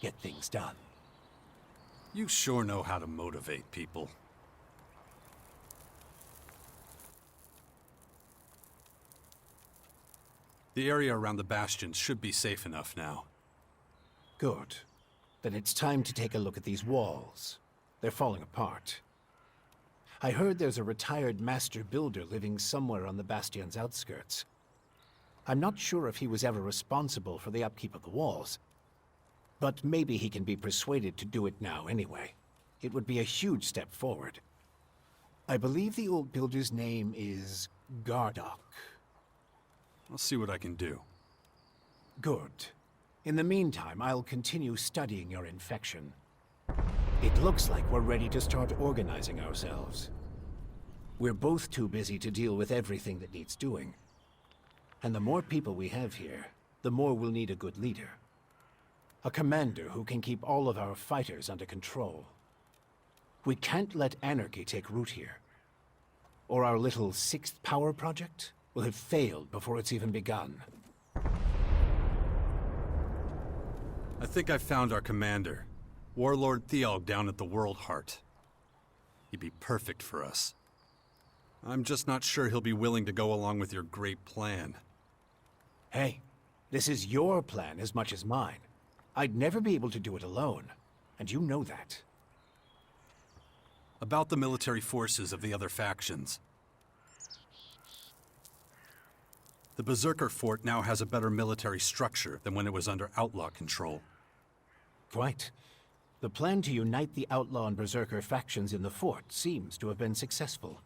get things done. You sure know how to motivate people. The area around the bastions should be safe enough now. Good. Then it's time to take a look at these walls. They're falling apart. I heard there's a retired master builder living somewhere on the bastion's outskirts. I'm not sure if he was ever responsible for the upkeep of the walls, but maybe he can be persuaded to do it now anyway. It would be a huge step forward. I believe the old builder's name is Gardock. I'll see what I can do. Good. In the meantime, I'll continue studying your infection. It looks like we're ready to start organizing ourselves. We're both too busy to deal with everything that needs doing. And the more people we have here, the more we'll need a good leader. A commander who can keep all of our fighters under control. We can't let anarchy take root here. Or our little sixth power project will have failed before it's even begun. I think I found our commander. Warlord Theog down at the World Heart. He'd be perfect for us. I'm just not sure he'll be willing to go along with your great plan. Hey, this is your plan as much as mine. I'd never be able to do it alone, and you know that. About the military forces of the other factions. The Berserker Fort now has a better military structure than when it was under outlaw control. Quite. The plan to unite the Outlaw and Berserker factions in the fort seems to have been successful.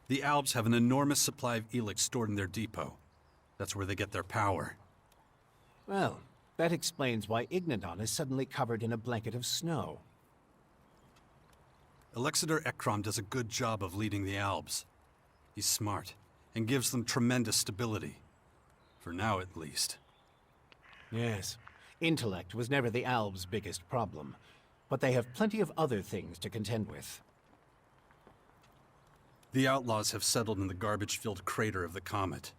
The Albs have an enormous supply of ELEX stored in their depot. That's where they get their power. Well, that explains why Ignadon is suddenly covered in a blanket of snow. Alexander Ekrom does a good job of leading the Albs. He's smart, and gives them tremendous stability. For now, at least. Yes. Intellect was never the Albs' biggest problem, but they have plenty of other things to contend with. The Outlaws have settled in the garbage-filled crater of the comet.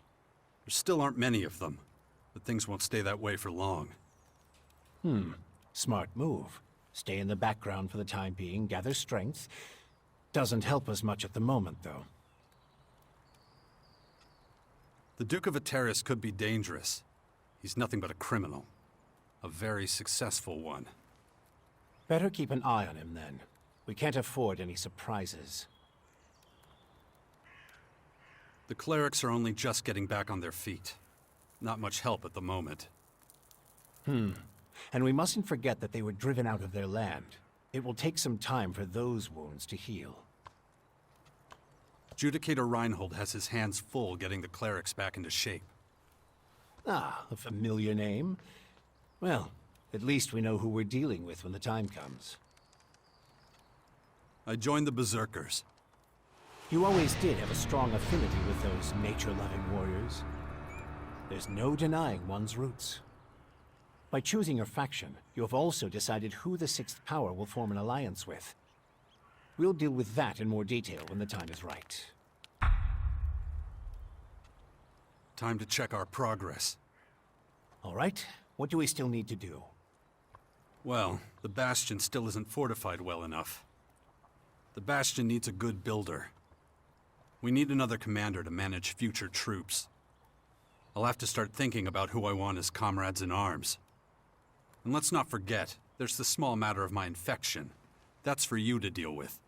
There still aren't many of them, but things won't stay that way for long. Smart move. Stay in the background for the time being, gather strength. Doesn't help us much at the moment, though. The Duke of Ateris could be dangerous. He's nothing but a criminal. A very successful one. Better keep an eye on him, then. We can't afford any surprises. The clerics are only just getting back on their feet. Not much help at the moment. And we mustn't forget that they were driven out of their land. It will take some time for those wounds to heal. Judicator Reinhold has his hands full getting the clerics back into shape. Ah, a familiar name. Well, at least we know who we're dealing with when the time comes. I joined the Berserkers. You always did have a strong affinity with those nature-loving warriors. There's no denying one's roots. By choosing your faction, you have also decided who the Sixth Power will form an alliance with. We'll deal with that in more detail when the time is right. Time to check our progress. All right, what do we still need to do? Well, the Bastion still isn't fortified well enough. The Bastion needs a good builder. We need another commander to manage future troops. I'll have to start thinking about who I want as comrades in arms. And let's not forget, there's the small matter of my infection. That's for you to deal with.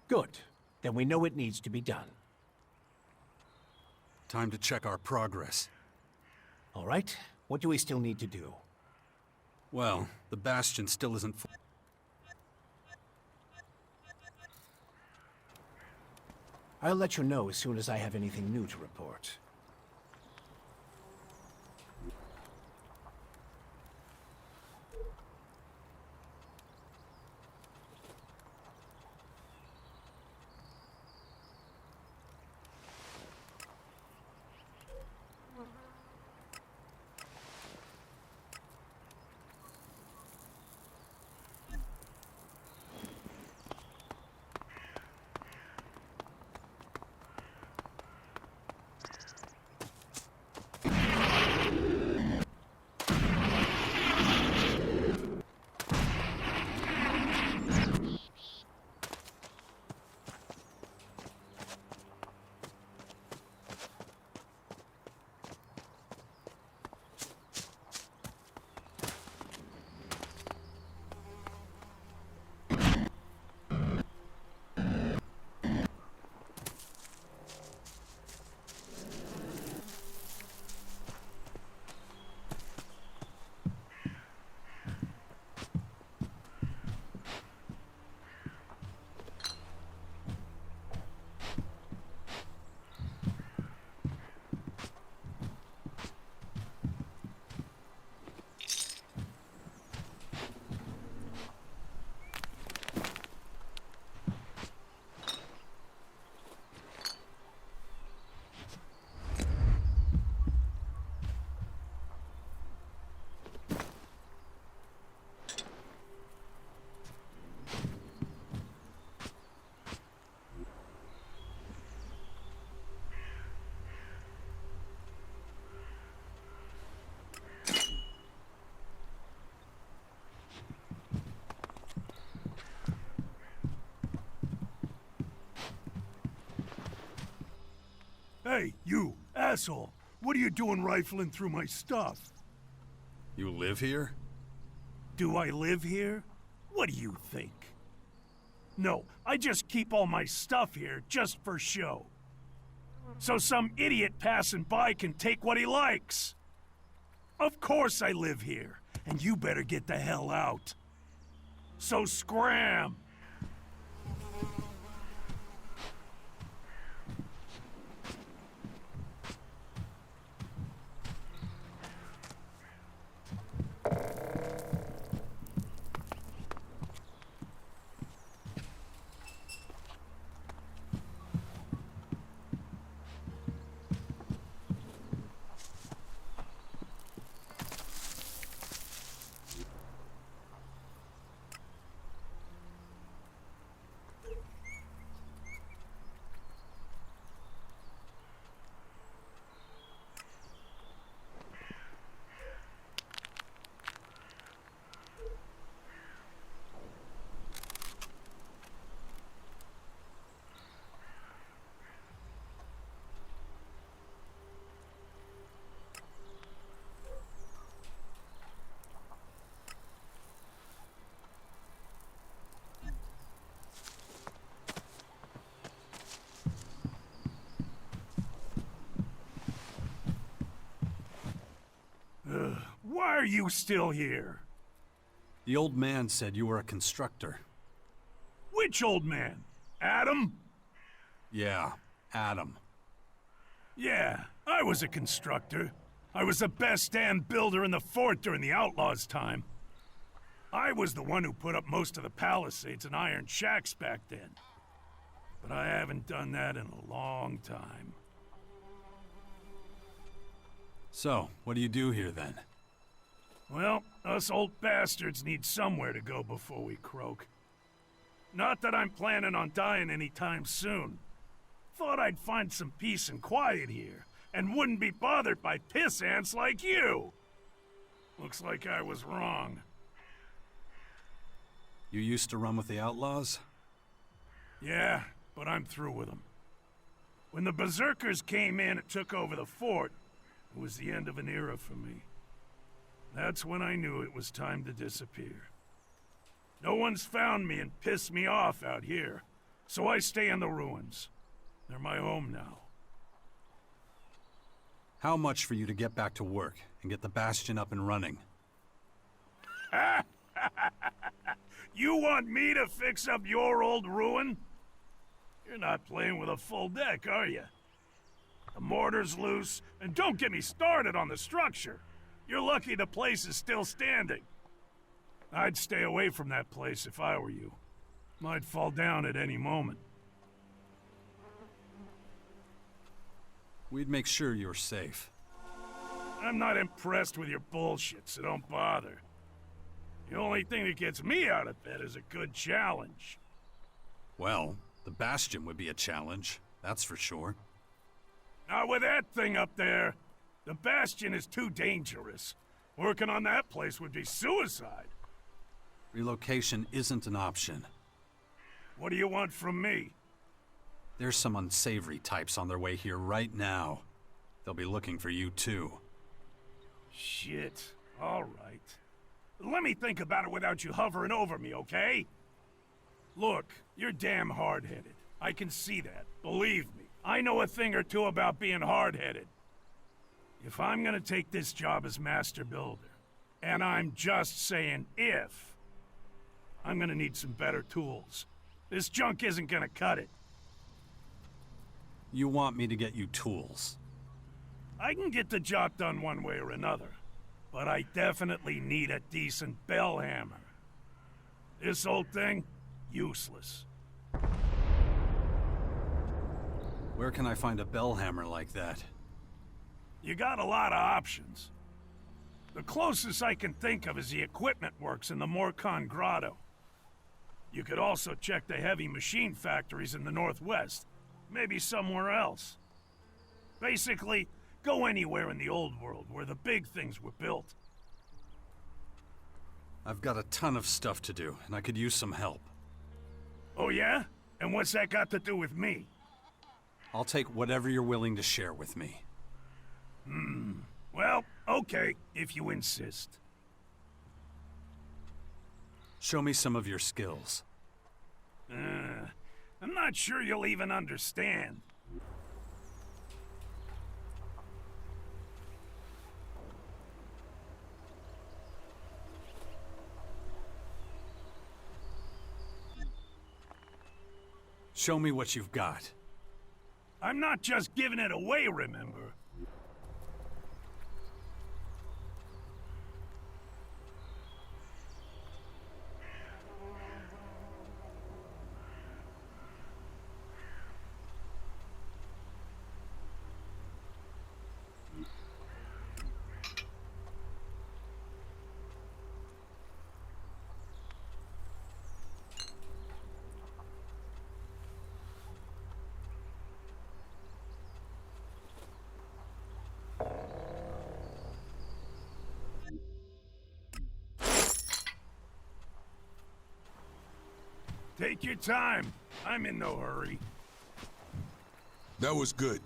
Good. Then we know it needs to be done. Time to check our progress. All right, what do we still need to do? Well, the Bastion still isn't I'll let you know as soon as I have anything new to report. asshole! What are you doing rifling through my stuff? You live here? Do I live here? What do you think? No, I just keep all my stuff here just for show. So some idiot passing by can take what he likes. Of course I live here, and you better get the hell out. So scram! Why are you still here? The old man said you were a constructor. Which old man? Adam? Yeah, Adam. Yeah, I was a constructor. I was the best damn builder in the fort during the Outlaws' time. I was the one who put up most of the palisades and iron shacks back then. But I haven't done that in a long time. So, what do you do here then? Well, us old bastards need somewhere to go before we croak. Not that I'm planning on dying anytime soon. Thought I'd find some peace and quiet here, and wouldn't be bothered by piss ants like you. Looks like I was wrong. You used to run with the Outlaws? Yeah, but I'm through with them. When the Berserkers came in and took over the fort, it was the end of an era for me. That's when I knew it was time to disappear. No one's found me and pissed me off out here, so I stay in the ruins. They're my home now. How much for you to get back to work and get the Bastion up and running? You want me to fix up your old ruin? You're not playing with a full deck, are you? The mortar's loose, and don't get me started on the structure. You're lucky the place is still standing. I'd stay away from that place if I were you. Might fall down at any moment. We'd make sure you're safe. I'm not impressed with your bullshit, so don't bother. The only thing that gets me out of bed is a good challenge. Well, the Bastion would be a challenge, that's for sure. Not with that thing up there. The Bastion is too dangerous. Working on that place would be suicide. Relocation isn't an option. What do you want from me? There's some unsavory types on their way here right now. They'll be looking for you too. Shit. All right. Let me think about it without you hovering over me, okay? Look, you're damn hard-headed. I can see that. Believe me. I know a thing or two about being hard-headed. If I'm gonna take this job as Master Builder, and I'm just saying if, I'm gonna need some better tools. This junk isn't gonna cut it. You want me to get you tools? I can get the job done one way or another, but I definitely need a decent bell hammer. This old thing, useless. Where can I find a bell hammer like that? You got a lot of options. The closest I can think of is the equipment works in the Morcon Grotto. You could also check the heavy machine factories in the northwest, maybe somewhere else. Basically, go anywhere in the old world where the big things were built. I've got a ton of stuff to do, and I could use some help. Oh yeah? And what's that got to do with me? I'll take whatever you're willing to share with me. Well, okay, if you insist. Show me some of your skills. I'm not sure you'll even understand. Show me what you've got. I'm not just giving it away, remember? Take your time. I'm in no hurry. That was good.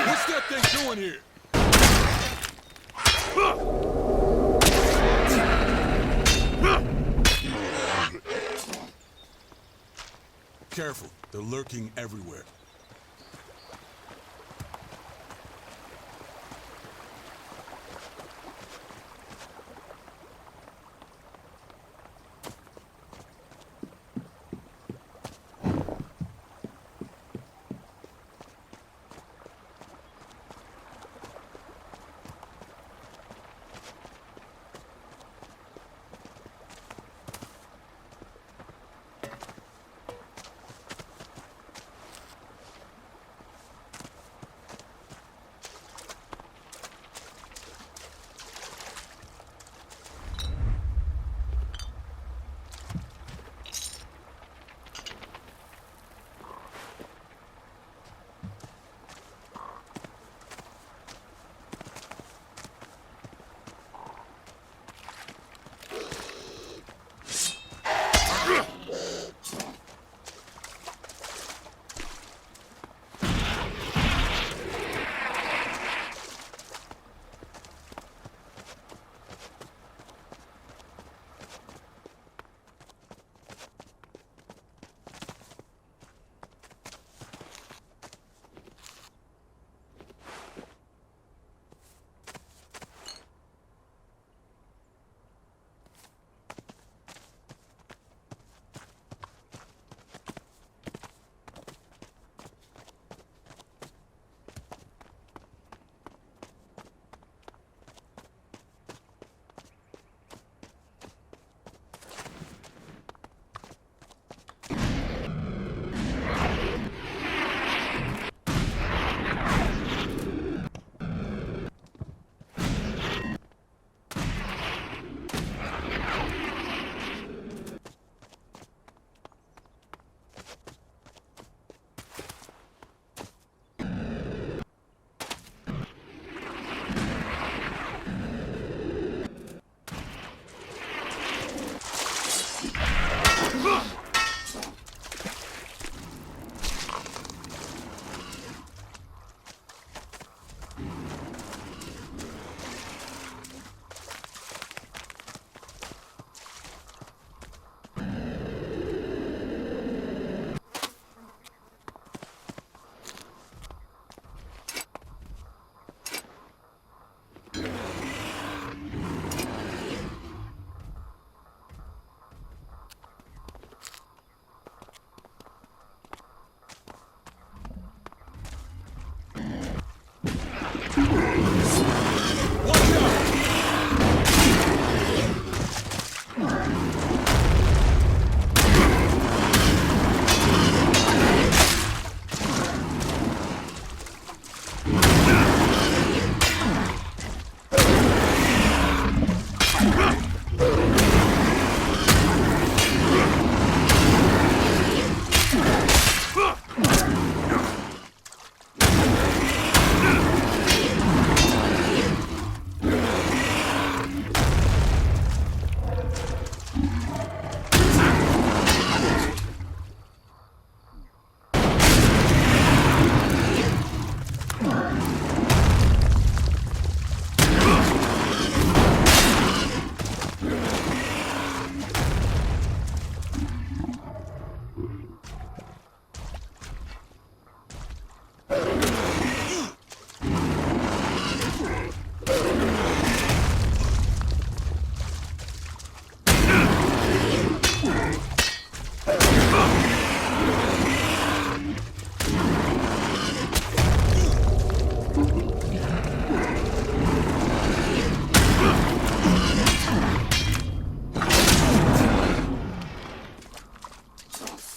What's that thing doing here? Careful, they're lurking everywhere.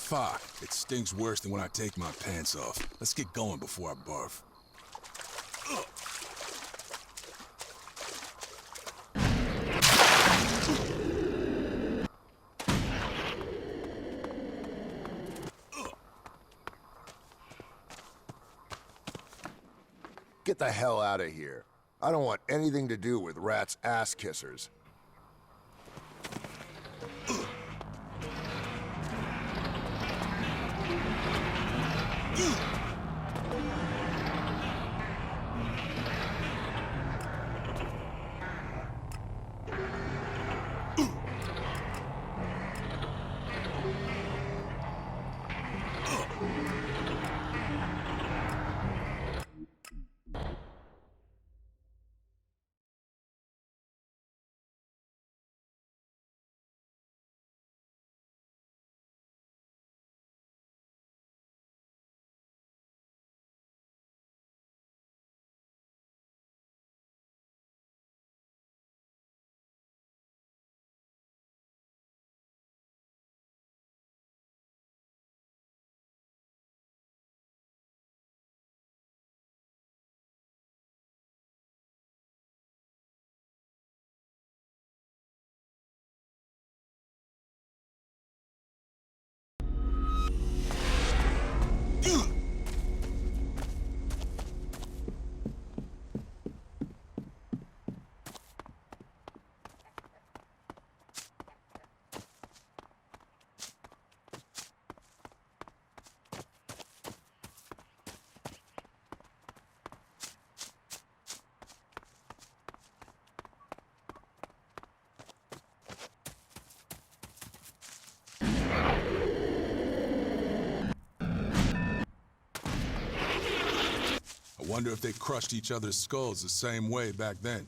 Fuck, it stinks worse than when I take my pants off. Let's get going before I barf. Get the hell out of here. I don't want anything to do with rats' ass kissers. I wonder if they crushed each other's skulls the same way back then.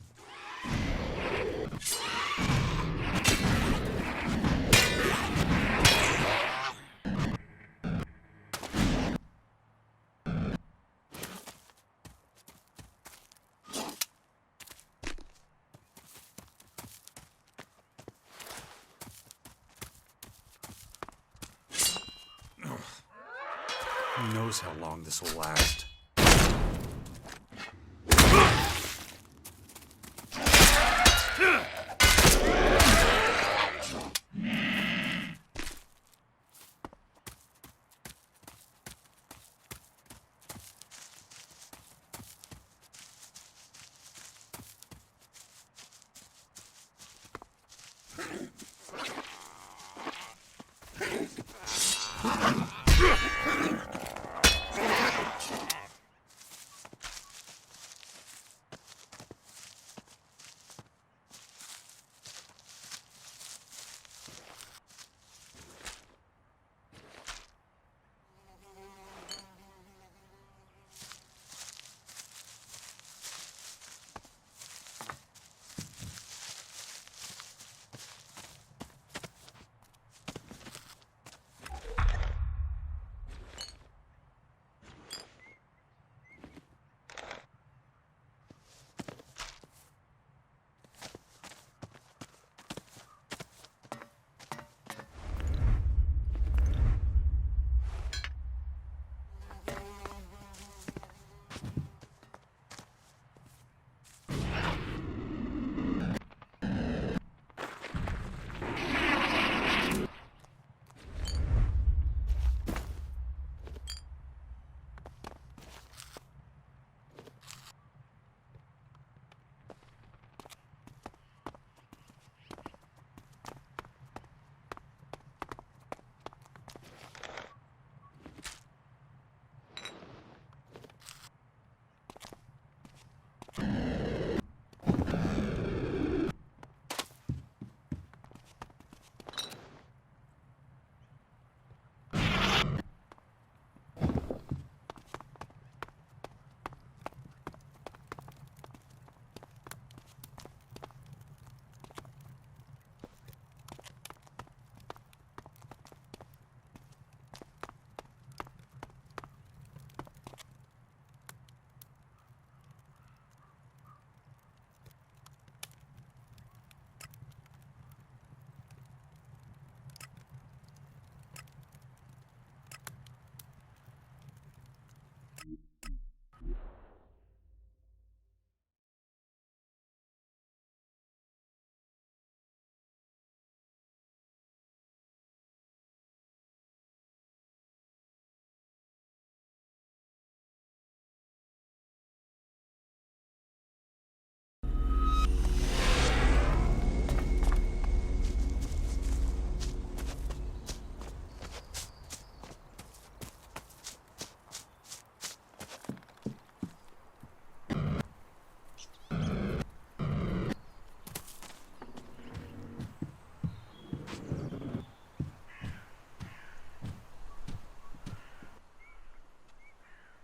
Who knows how long this will last?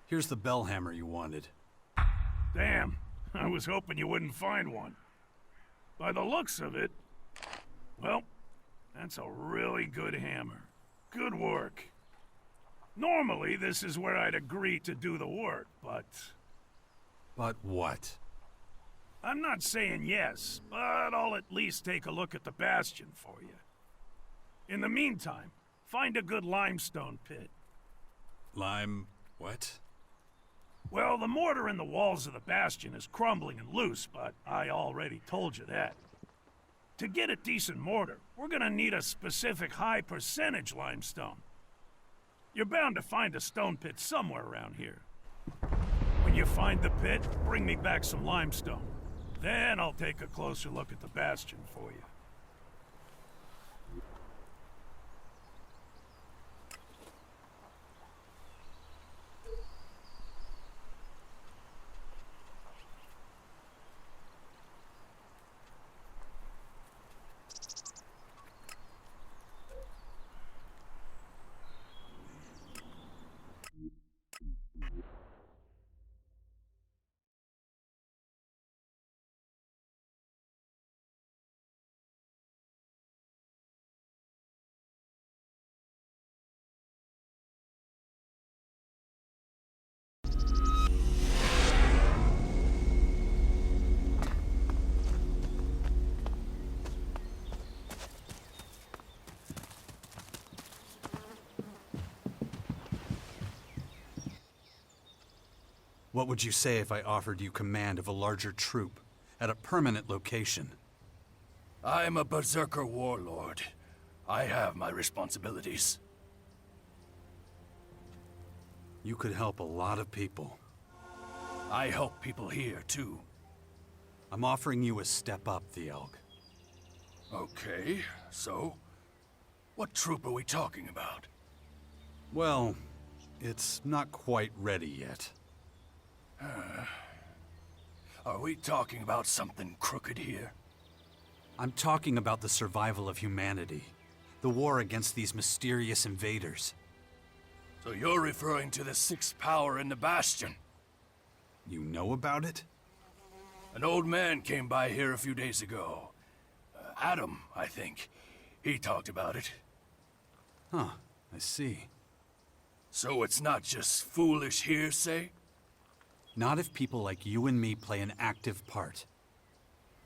Here's the bell hammer you wanted. Damn, I was hoping you wouldn't find one. By the looks of it, well, that's a really good hammer. Good work. Normally, this is where I'd agree to do the work, but... But what? I'm not saying yes, but I'll at least take a look at the bastion for you. In the meantime, find a good limestone pit. What? Well, the mortar in the walls of the bastion is crumbling and loose, but I already told you that. To get a decent mortar, we're gonna need a specific high percentage limestone. You're bound to find a stone pit somewhere around here. When you find the pit, bring me back some limestone. Then I'll take a closer look at the bastion for you. What would you say if I offered you command of a larger troop at a permanent location? I'm a berserker warlord. I have my responsibilities. You could help a lot of people. I help people here, too. I'm offering you a step up, the Elk. Okay, so? What troop are we talking about? Well, it's not quite ready yet. Are we talking about something crooked here? I'm talking about the survival of humanity. The war against these mysterious invaders. So you're referring to the sixth power in the Bastion? You know about it? An old man came by here a few days ago. Adam, I think. He talked about it. Huh, I see. So it's not just foolish hearsay? Not if people like you and me play an active part.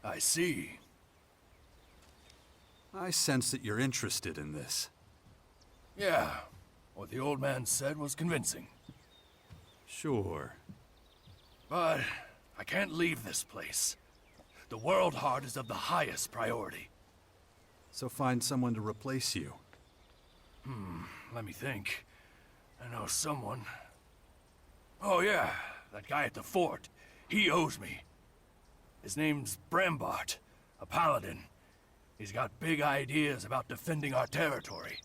I see. I sense that you're interested in this. Yeah, what the old man said was convincing. Sure. But I can't leave this place. The World Heart is of the highest priority. So find someone to replace you. Let me think. I know someone. Oh yeah, that guy at the fort. He owes me. His name's Brambart, a paladin. He's got big ideas about defending our territory.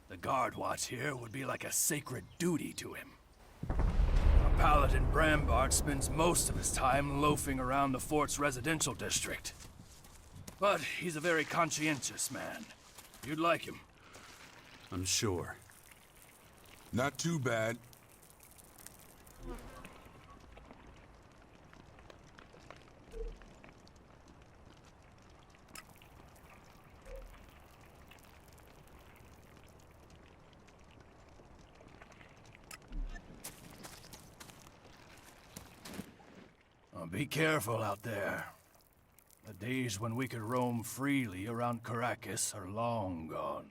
The guard watch here would be like a sacred duty to him. Our paladin Brambart spends most of his time loafing around the fort's residential district. But he's a very conscientious man. You'd like him. I'm sure. Not too bad. Be careful out there. The days when we could roam freely around Caracas are long gone.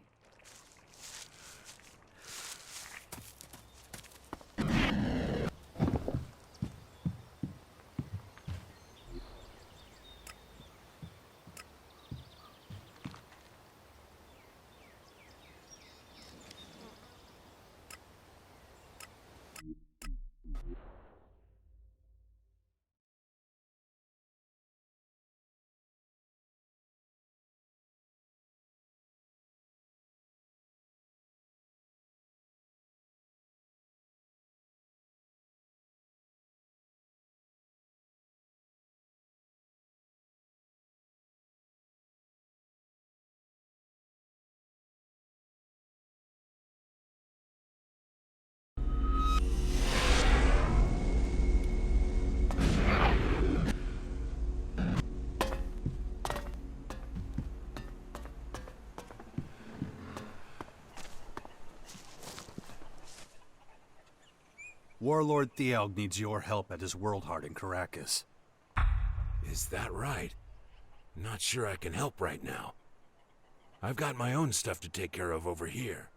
Warlord Thielg needs your help at his world heart in Caracas. Is that right? Not sure I can help right now. I've got my own stuff to take care of over here.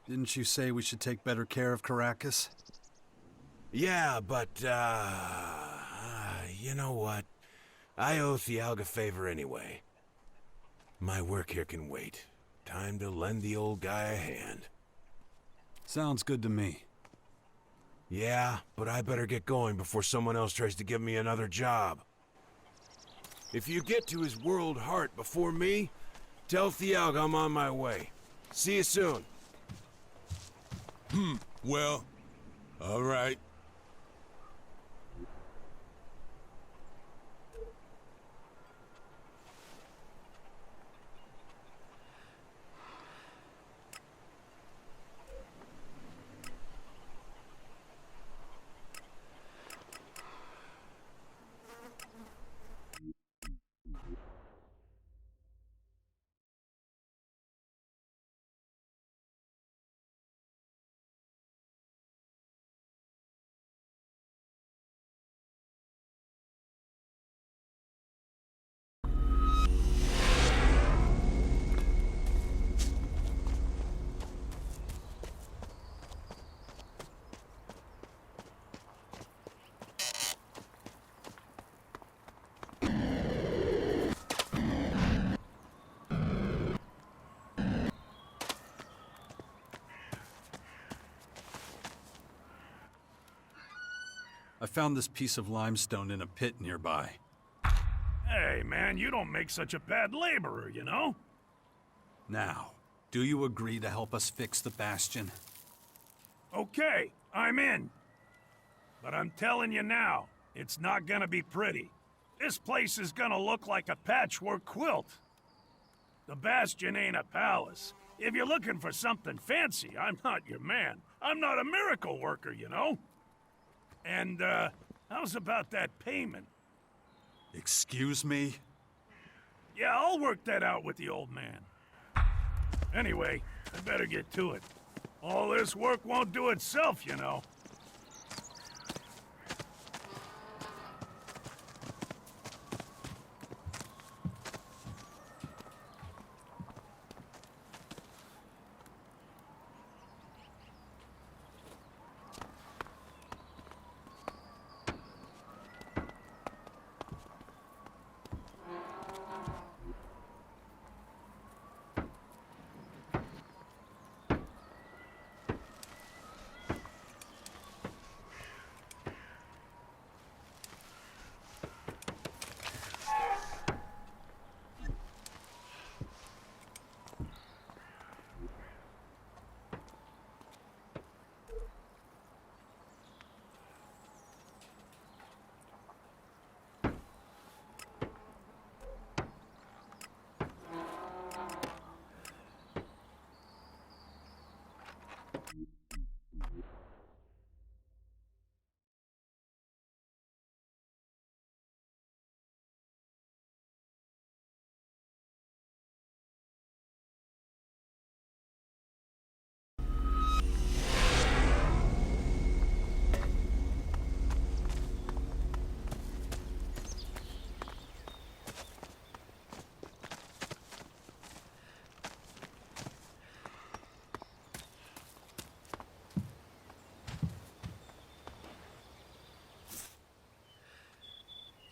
Didn't you say we should take better care of Caracas? Yeah, but, you know what? I owe Thialg a favor anyway. My work here can wait. Time to lend the old guy a hand. Sounds good to me. Yeah, but I better get going before someone else tries to give me another job. If you get to his world heart before me, tell Thialg I'm on my way. See you soon. Well, all right. I found this piece of limestone in a pit nearby. Hey, man, you don't make such a bad laborer, you know? Now, do you agree to help us fix the Bastion? Okay, I'm in. But I'm telling you now, it's not gonna be pretty. This place is gonna look like a patchwork quilt. The Bastion ain't a palace. If you're looking for something fancy, I'm not your man. I'm not a miracle worker, you know? And, how's about that payment? Excuse me? Yeah, I'll work that out with the old man. Anyway, I better get to it. All this work won't do itself, you know.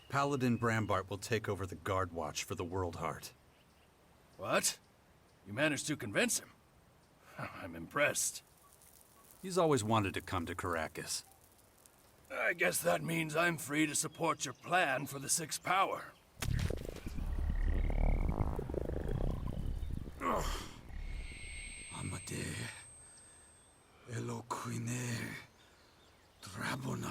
Paladin Brambart will take over the guard watch for the World Heart. What? You managed to convince him? I'm impressed. He's always wanted to come to Caracas. I guess that means I'm free to support your plan for the Sixth Power. Amade Eloquine Drabona.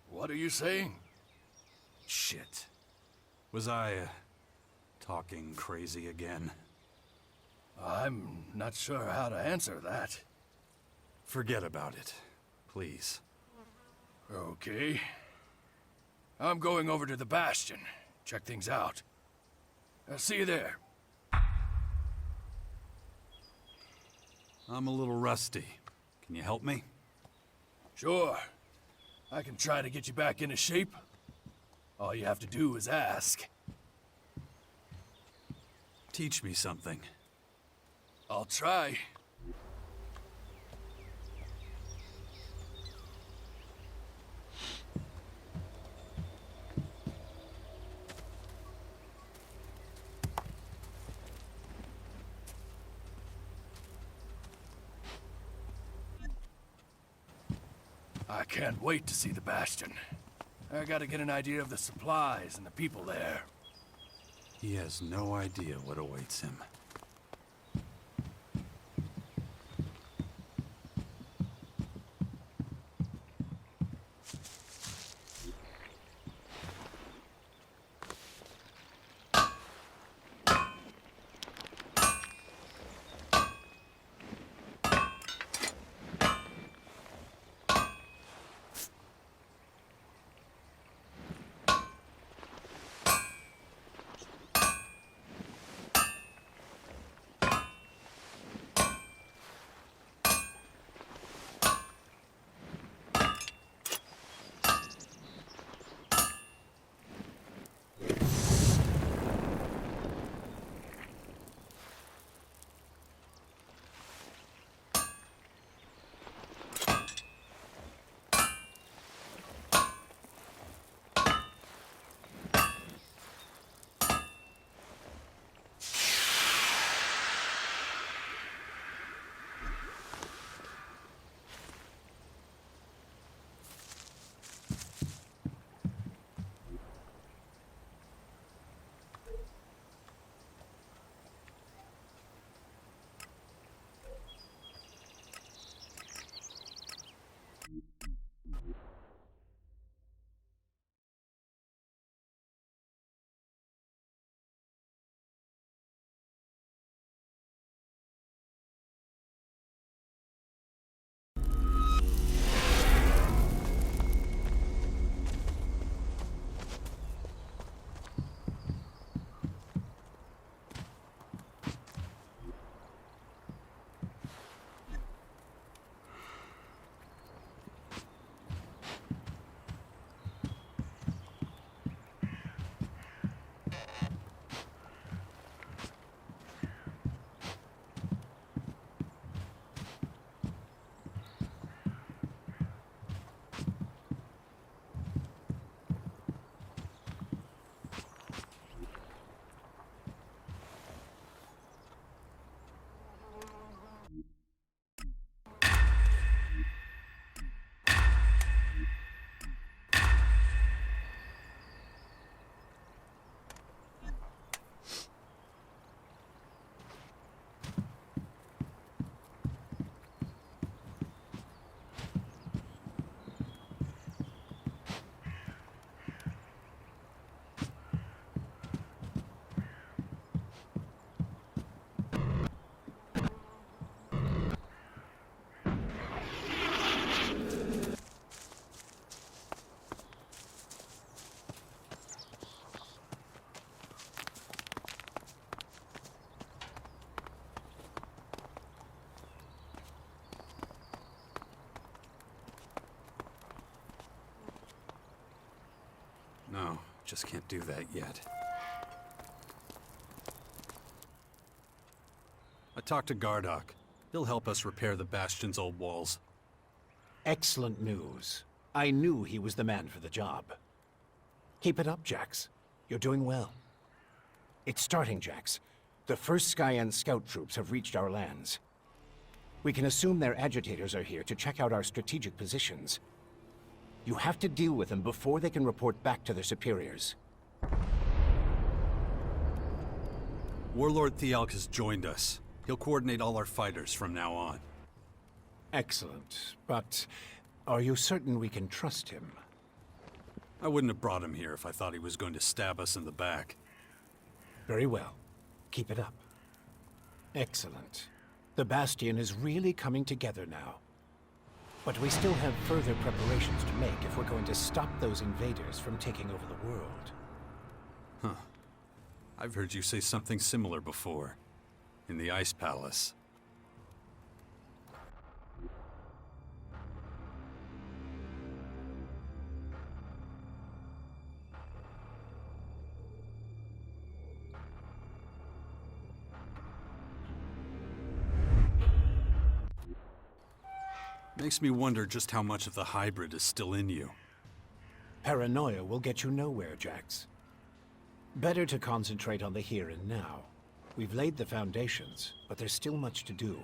What are you saying? Shit. Was I, talking crazy again? I'm not sure how to answer that. Forget about it, please. Okay. I'm going over to the Bastion. Check things out. See you there. I'm a little rusty. Can you help me? Sure. I can try to get you back into shape. All you have to do is ask. Teach me something. I'll try. I can't wait to see the Bastion. I gotta get an idea of the supplies and the people there. He has no idea what awaits him. No, just can't do that yet. I talked to Gardock. He'll help us repair the Bastion's old walls. Excellent news. I knew he was the man for the job. Keep it up, Jax. You're doing well. It's starting, Jax. The first Skyan scout troops have reached our lands. We can assume their agitators are here to check out our strategic positions. You have to deal with them before they can report back to their superiors. Warlord Thialk has joined us. He'll coordinate all our fighters from now on. Excellent. But are you certain we can trust him? I wouldn't have brought him here if I thought he was going to stab us in the back. Very well. Keep it up. Excellent. The Bastion is really coming together now. But we still have further preparations to make if we're going to stop those invaders from taking over the world. Huh. I've heard you say something similar before. In the Ice Palace. Makes me wonder just how much of the hybrid is still in you. Paranoia will get you nowhere, Jax. Better to concentrate on the here and now. We've laid the foundations, but there's still much to do.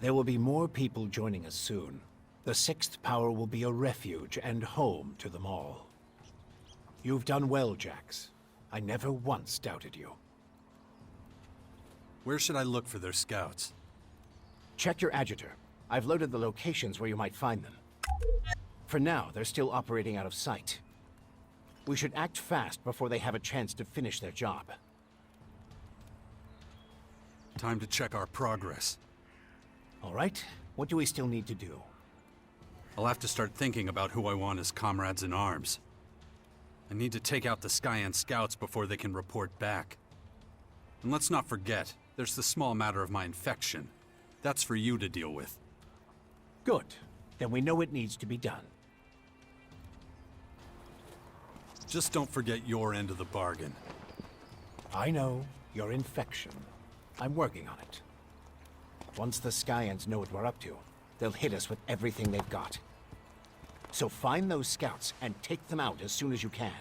There will be more people joining us soon. The Sixth Power will be a refuge and home to them all. You've done well, Jax. I never once doubted you. Where should I look for their scouts? Check your agitator. I've loaded the locations where you might find them. For now, they're still operating out of sight. We should act fast before they have a chance to finish their job. Time to check our progress. All right, what do we still need to do? I'll have to start thinking about who I want as comrades in arms. I need to take out the Skyan scouts before they can report back. And let's not forget, there's the small matter of my infection. That's for you to deal with. Good. Then we know it needs to be done. Just don't forget your end of the bargain. I know. Your infection. I'm working on it. Once the Skyans know what we're up to, they'll hit us with everything they've got. So find those scouts and take them out as soon as you can.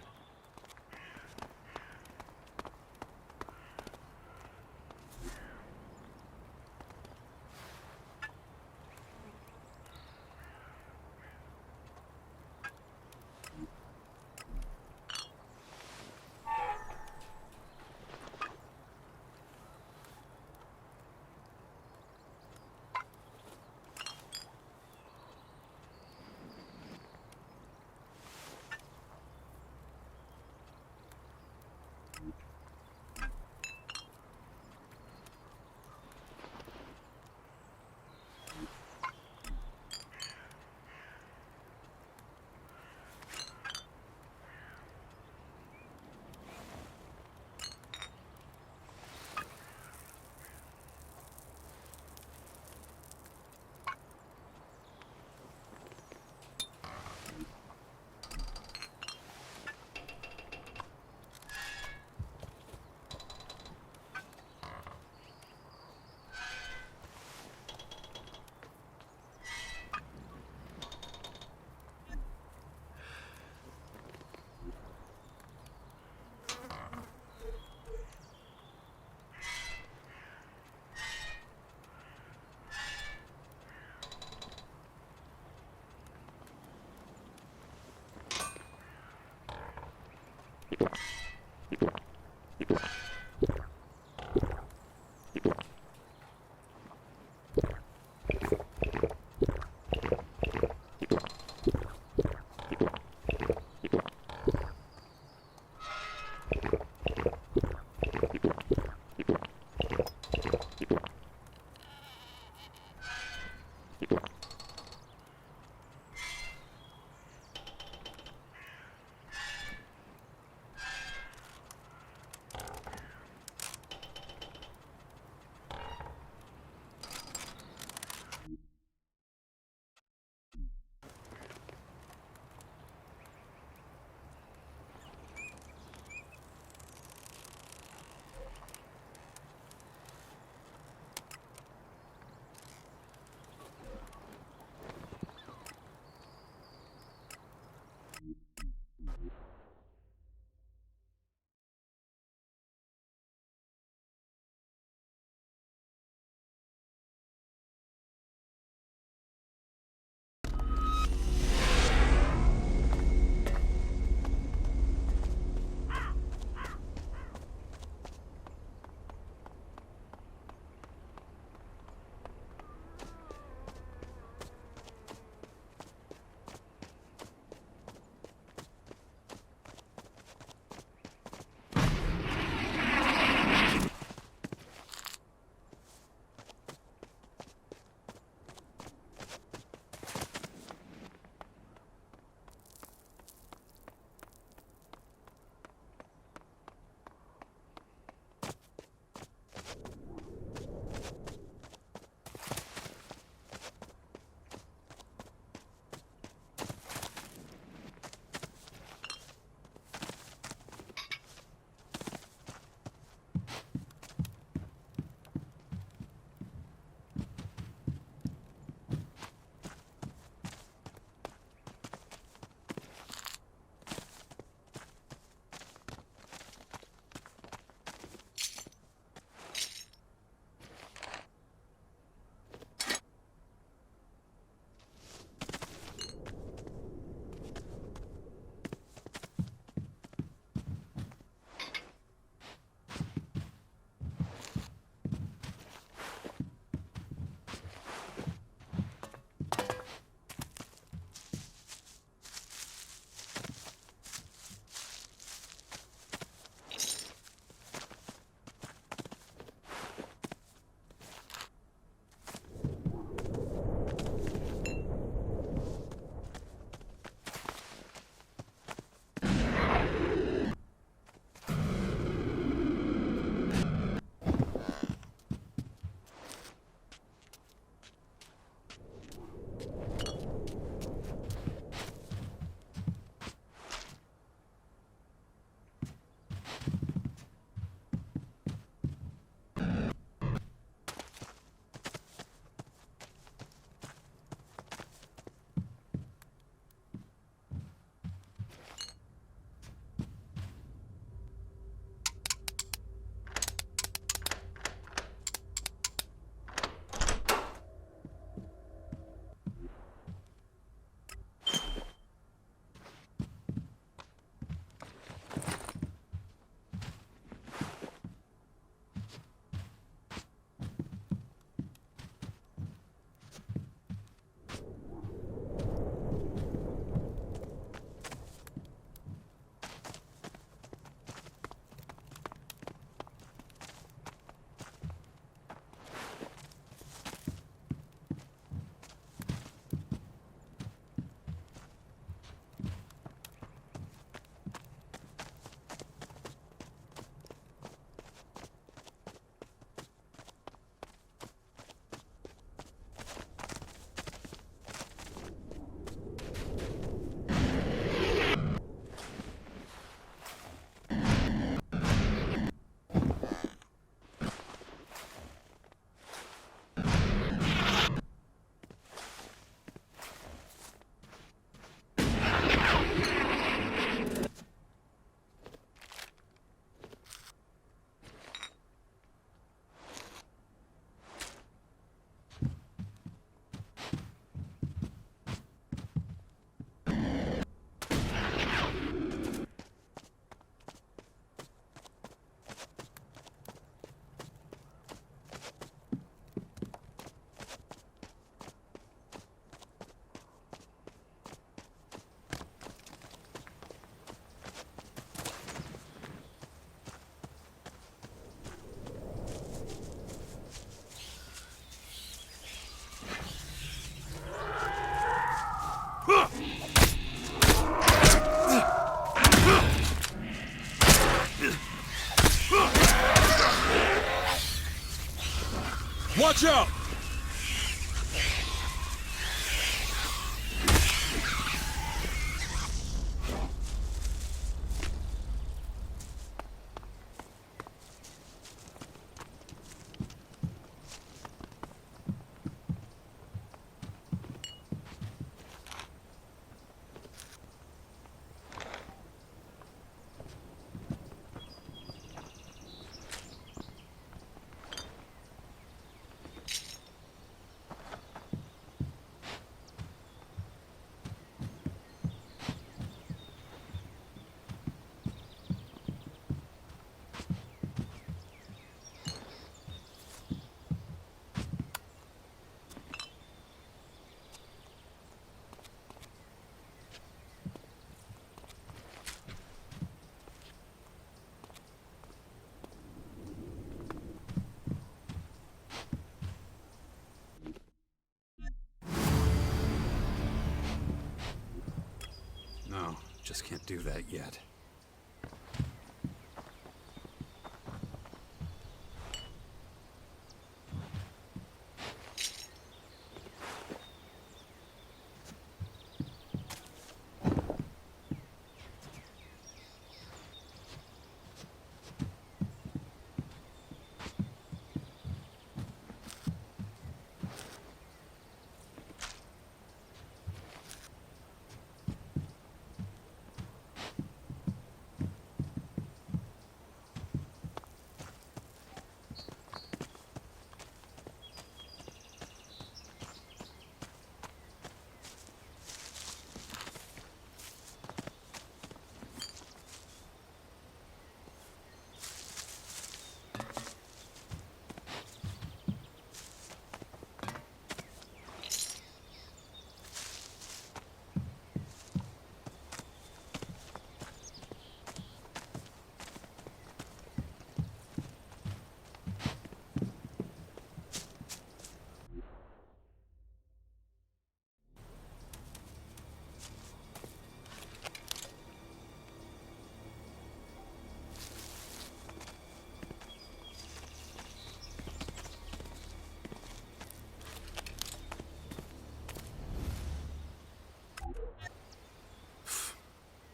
Watch out! No, just can't do that yet.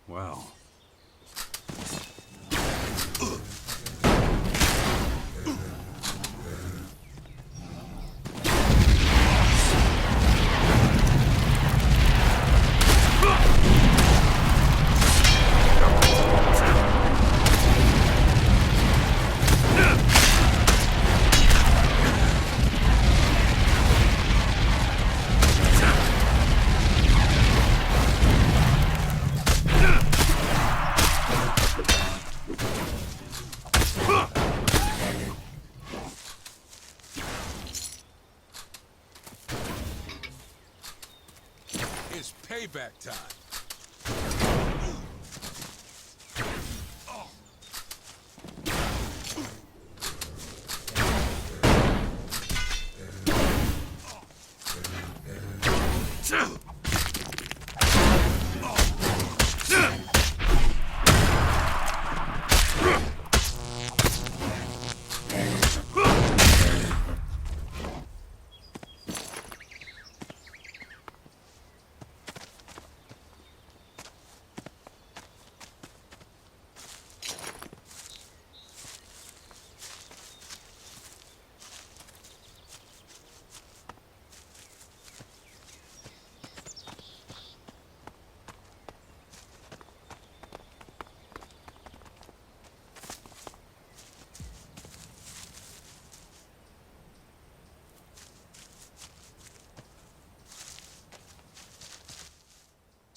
Well. It's payback time.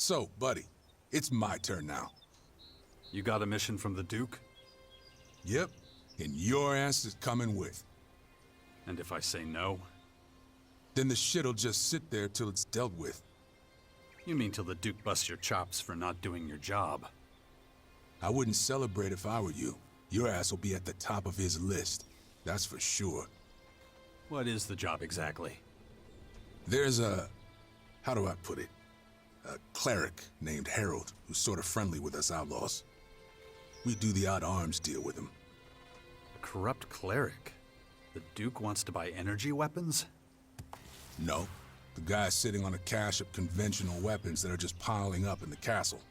So, buddy, it's my turn now. You got a mission from the Duke? Yep, and your ass is coming with. And if I say no? Then the shit'll just sit there till it's dealt with. You mean till the Duke busts your chops for not doing your job? I wouldn't celebrate if I were you. Your ass will be at the top of his list, that's for sure. What is the job exactly? There's how do I put it? A cleric named Harold, who's sort of friendly with us outlaws. We do the odd arms deal with him. A corrupt cleric? The Duke wants to buy energy weapons? No. The guy's sitting on a cache of conventional weapons that are just piling up in the castle.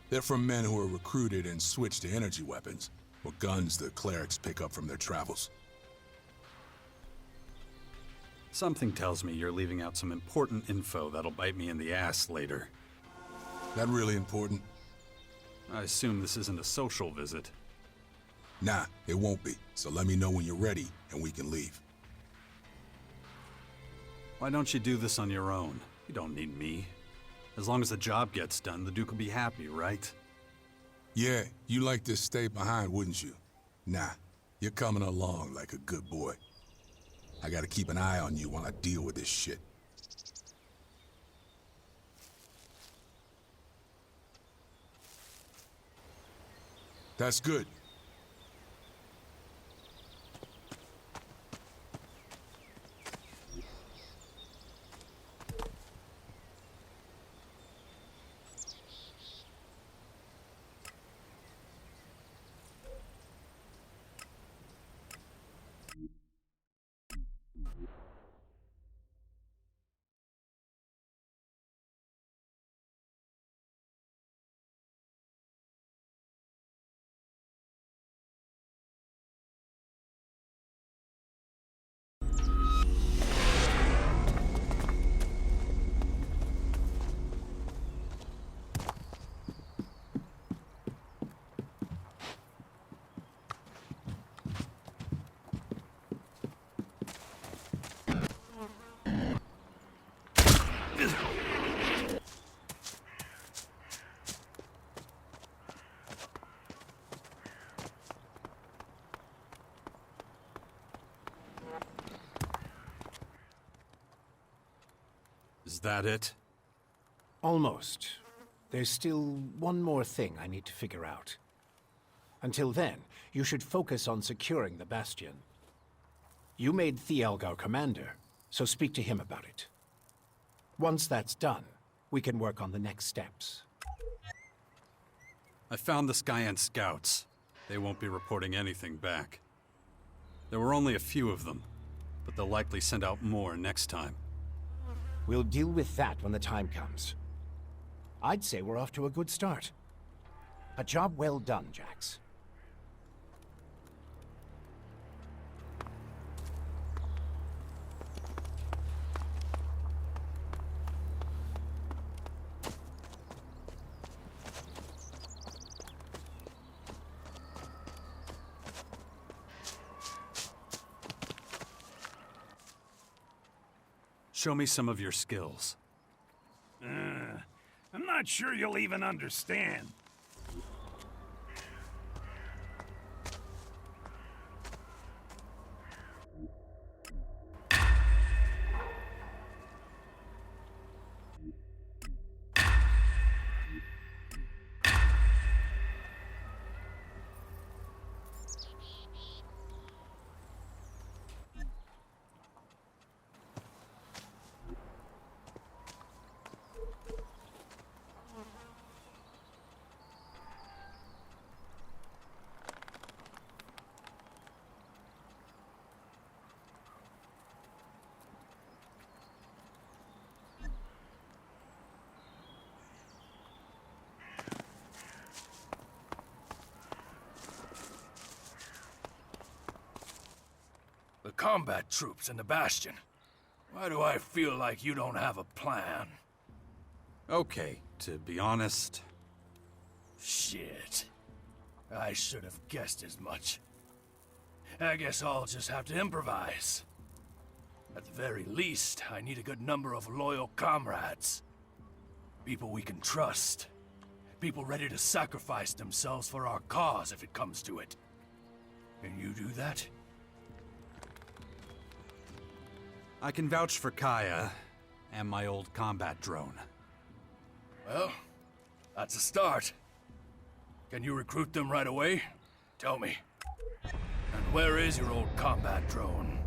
They're from men who are recruited and switched to energy weapons, or guns the clerics pick up from their travels. Something tells me you're leaving out some important info that'll bite me in the ass later. That really important? I assume this isn't a social visit. Nah, it won't be. So let me know when you're ready, and we can leave. Why don't you do this on your own? You don't need me. As long as the job gets done, the Duke will be happy, right? Yeah, you like to stay behind, wouldn't you? Nah, you're coming along like a good boy. I gotta keep an eye on you while I deal with this shit. That's good. Is that it? Almost. There's still one more thing I need to figure out. Until then, you should focus on securing the Bastion. You made Thielg our commander, so speak to him about it. Once that's done, we can work on the next steps. I found the Skyan scouts. They won't be reporting anything back. There were only a few of them, but they'll likely send out more next time. We'll deal with that when the time comes. I'd say we're off to a good start. A job well done, Jax. Show me some of your skills. I'm not sure you'll even understand. The combat troops in the Bastion. Why do I feel like you don't have a plan? Okay, to be honest, Shit. I should have guessed as much. I guess I'll just have to improvise. At the very least, I need a good number of loyal comrades. People we can trust. People ready to sacrifice themselves for our cause if it comes to it. Can you do that? I can vouch for Kaya and my old combat drone. Well, that's a start. Can you recruit them right away? Tell me. And where is your old combat drone?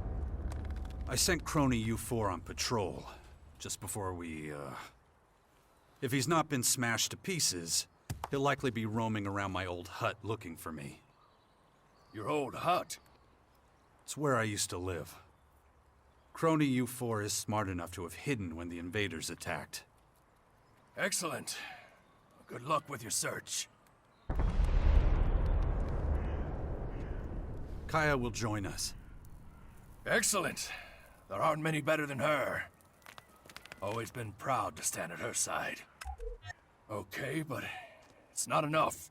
I sent Crony U4 on patrol, just before we, If he's not been smashed to pieces, he'll likely be roaming around my old hut looking for me. Your old hut? It's where I used to live. Crony U4 is smart enough to have hidden when the invaders attacked. Excellent. Good luck with your search. Kaya will join us. Excellent. There aren't many better than her. Always been proud to stand at her side. Okay, but it's not enough.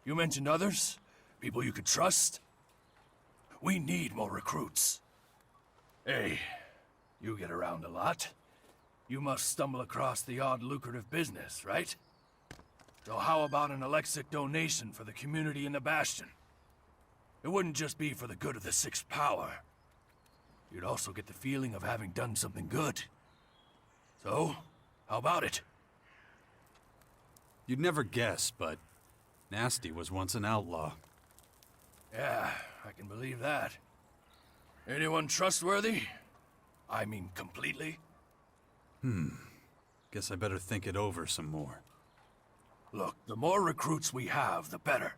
You mentioned others? People you could trust? We need more recruits. Hey, you get around a lot. You must stumble across the odd lucrative business, right? So how about an Alexic donation for the community in the Bastion? It wouldn't just be for the good of the Sixth Power. You'd also get the feeling of having done something good. So, how about it? You'd never guess, but Nasty was once an outlaw. Yeah, I can believe that. Anyone trustworthy? I mean, completely? Guess I better think it over some more. Look, the more recruits we have, the better.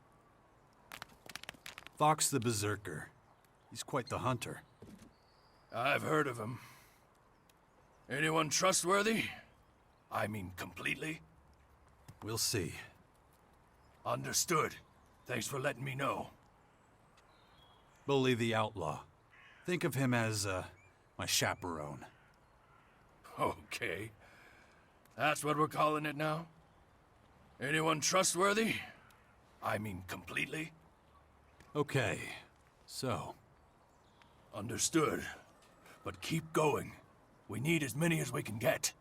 Fox the Berserker. He's quite the hunter. I've heard of him. Anyone trustworthy? I mean, completely? We'll see. Understood. Thanks for letting me know. Bully the Outlaw. Think of him as, my chaperone. Okay. That's what we're calling it now? Anyone trustworthy? I mean, completely? Okay, so... Understood. But keep going. We need as many as we can get.